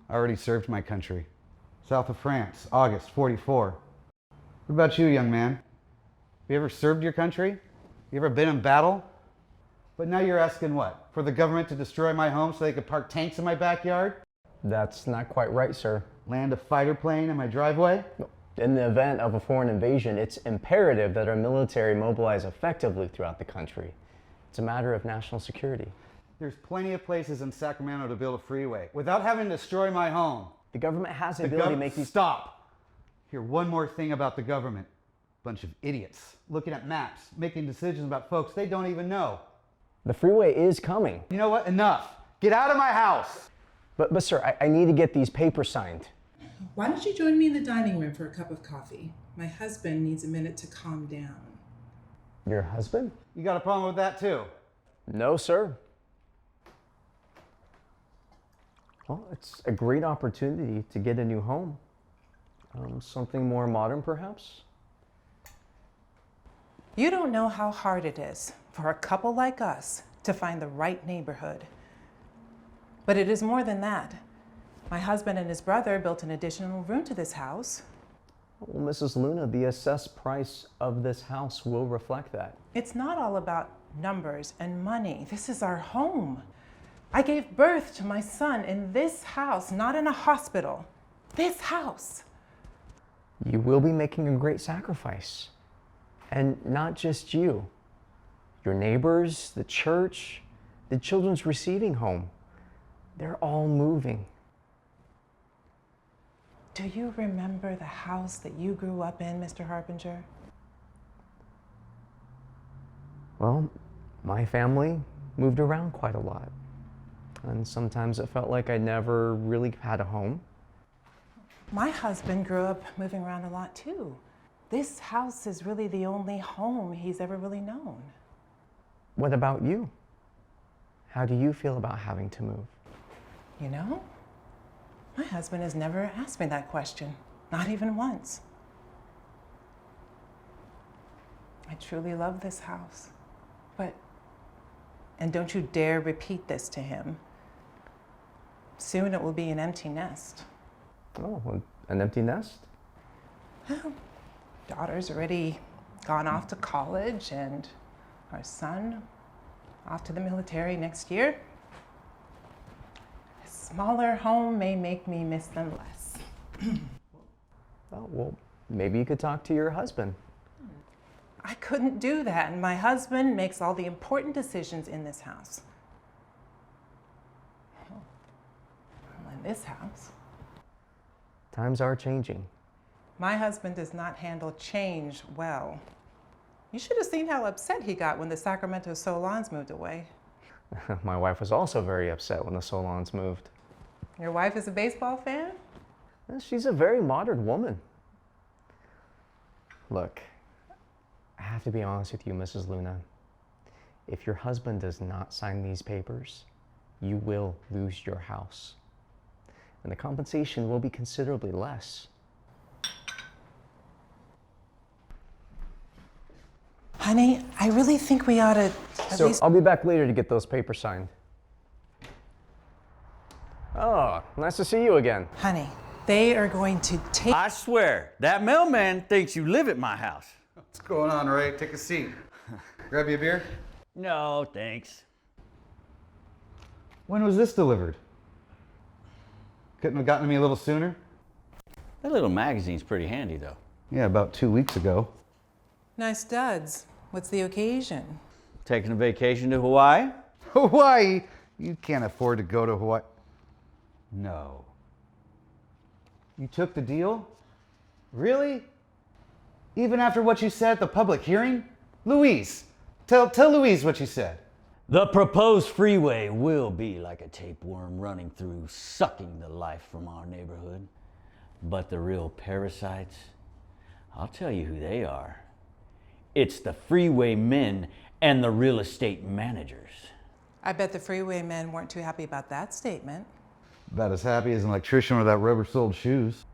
I already served my country. South of France, August 44. What about you, young man? Have you ever served your country? You ever been in battle? But now you're asking what? For the government to destroy my home so they could park tanks in my backyard? That's not quite right, sir. Land a fighter plane in my driveway? In the event of a foreign invasion, it's imperative that our military mobilize effectively throughout the country. It's a matter of national security. There's plenty of places in Sacramento to build a freeway without having to destroy my home. The government has the ability to make these... Stop! Hear one more thing about the government. Bunch of idiots looking at maps, making decisions about folks they don't even know. The freeway is coming. You know what? Enough. Get out of my house. But sir, I need to get these papers signed. Why don't you join me in the dining room for a cup of coffee? My husband needs a minute to calm down. Your husband? You got a problem with that too? No, sir. Well, it's a great opportunity to get a new home. Something more modern, perhaps? You don't know how hard it is for a couple like us to find the right neighborhood. But it is more than that. My husband and his brother built an additional room to this house. Well, Mrs. Luna, the assessed price of this house will reflect that. It's not all about numbers and money. This is our home. I gave birth to my son in this house, not in a hospital. This house. You will be making a great sacrifice. And not just you. Your neighbors, the church, the children's receiving home. They're all moving. Do you remember the house that you grew up in, Mr. Harbinger? Well, my family moved around quite a lot. And sometimes it felt like I never really had a home. My husband grew up moving around a lot too. This house is really the only home he's ever really known. What about you? How do you feel about having to move? You know, my husband has never asked me that question, not even once. I truly love this house, and don't you dare repeat this to him. Soon it will be an empty nest. Oh, an empty nest? Well, daughter's already gone off to college and our son off to the military next year. A smaller home may make me miss them less. Oh, well, maybe you could talk to your husband. I couldn't do that, and my husband makes all the important decisions in this house. Well, in this house. Times are changing. My husband does not handle change well. You should have seen how upset he got when the Sacramento Solons moved away. My wife was also very upset when the Solons moved. Your wife is a baseball fan? She's a very modern woman. Look, I have to be honest with you, Mrs. Luna. If your husband does not sign these papers, you will lose your house. And the compensation will be considerably less. Honey, I really think we ought to at least... I'll be back later to get those papers signed. Oh, nice to see you again. Honey, they are going to take... I swear, that mailman thinks you live at my house. What's going on, Ray? Take a seat. Grab you a beer? No, thanks. When was this delivered? Couldn't have gotten to me a little sooner? That little magazine's pretty handy, though. Yeah, about 2 weeks ago. Nice duds. What's the occasion? Taking a vacation to Hawaii? Hawaii? You can't afford to go to Hawaii. No. You took the deal? Really? Even after what you said at the public hearing? Louise, tell Louise what you said. The proposed freeway will be like a tapeworm running through, sucking the life from our neighborhood. But the real parasites, I'll tell you who they are. It's the freeway men and the real estate managers. I bet the freeway men weren't too happy about that statement. About as happy as an electrician without rubber-soled shoes.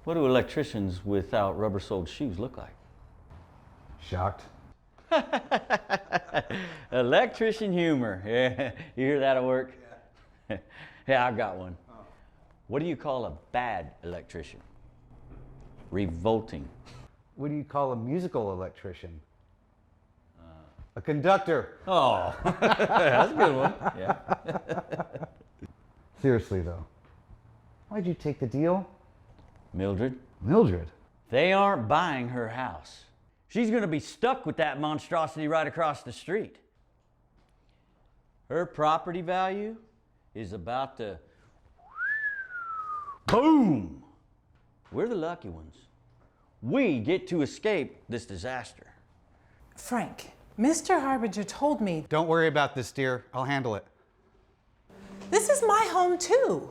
What do electricians without rubber-soled shoes look like? Shocked. Electrician humor. Yeah, you hear that at work? Yeah, I've got one. What do you call a bad electrician? Revolting. What do you call a musical electrician? A conductor. Oh, that's a good one. Yeah. Seriously, though, why'd you take the deal? Mildred, Mildred. they aren't buying her house. She's going to be stuck with that monstrosity right across the street. Her property value is about to boom. We're the lucky ones. We get to escape this disaster. Frank, Mr. Harbinger told me Don't worry about this, dear. I'll handle it. this is my home too.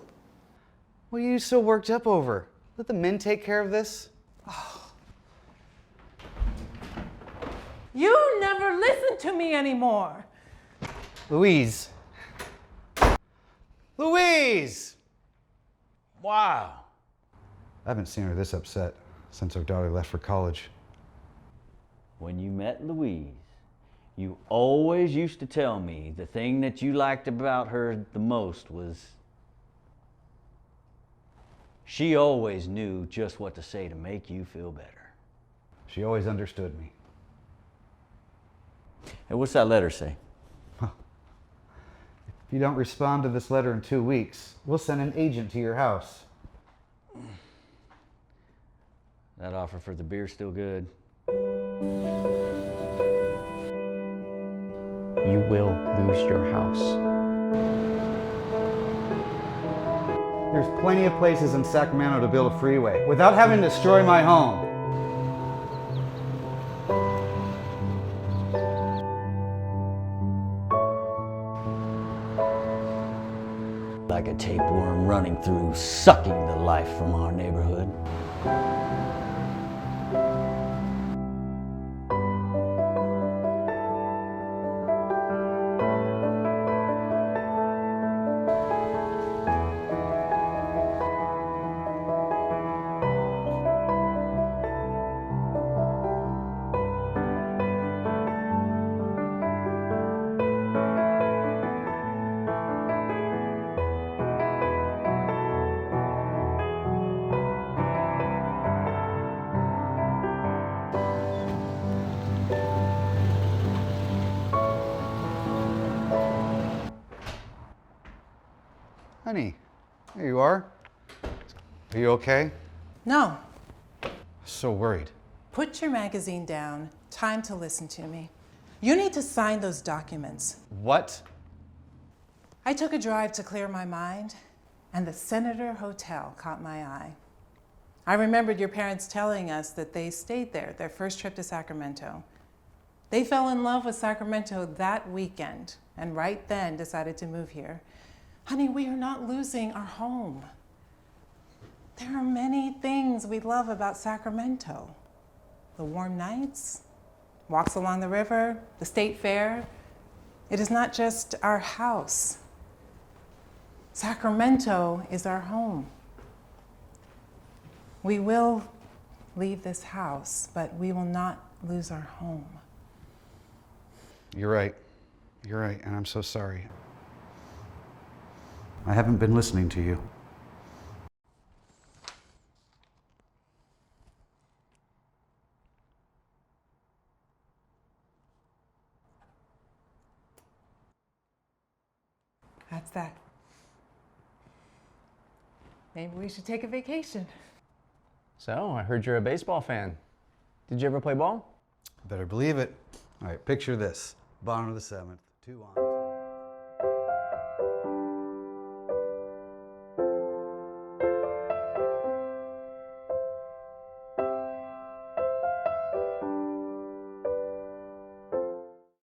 What are you so worked up over? Let the men take care of this. You never listen to me anymore. Louise. Louise! Wow. I haven't seen her this upset since our daughter left for college. When you met Louise, you always used to tell me the thing that you liked about her the most was she always knew just what to say to make you feel better. She always understood me. Hey, what's that letter say? If you don't respond to this letter in 2 weeks, we'll send an agent to your house. That offer for the beer still good? You will lose your house. There's plenty of places in Sacramento to build a freeway without having to destroy my home. Like a tapeworm running through, sucking the life from our neighborhood. Honey, there you are. Are you okay? No, So worried. put your magazine down. Time to listen to me. You need to sign those documents. What? I took a drive to clear my mind, and the Senator Hotel caught my eye. I remembered your parents telling us that they stayed there, their first trip to Sacramento. They fell in love with Sacramento that weekend, and right then decided to move here. Honey, we are not losing our home. There are many things we love about Sacramento. The warm nights, walks along the river, the state fair. It is not just our house. Sacramento is our home. We will leave this house, but we will not lose our home. You're right. You're right, and I'm so sorry. I haven't been listening to you. That's that. Maybe we should take a vacation. So, I heard you're a baseball fan. Did you ever play ball? Better believe it. All right, picture this. Bottom of the 7th, 2 on.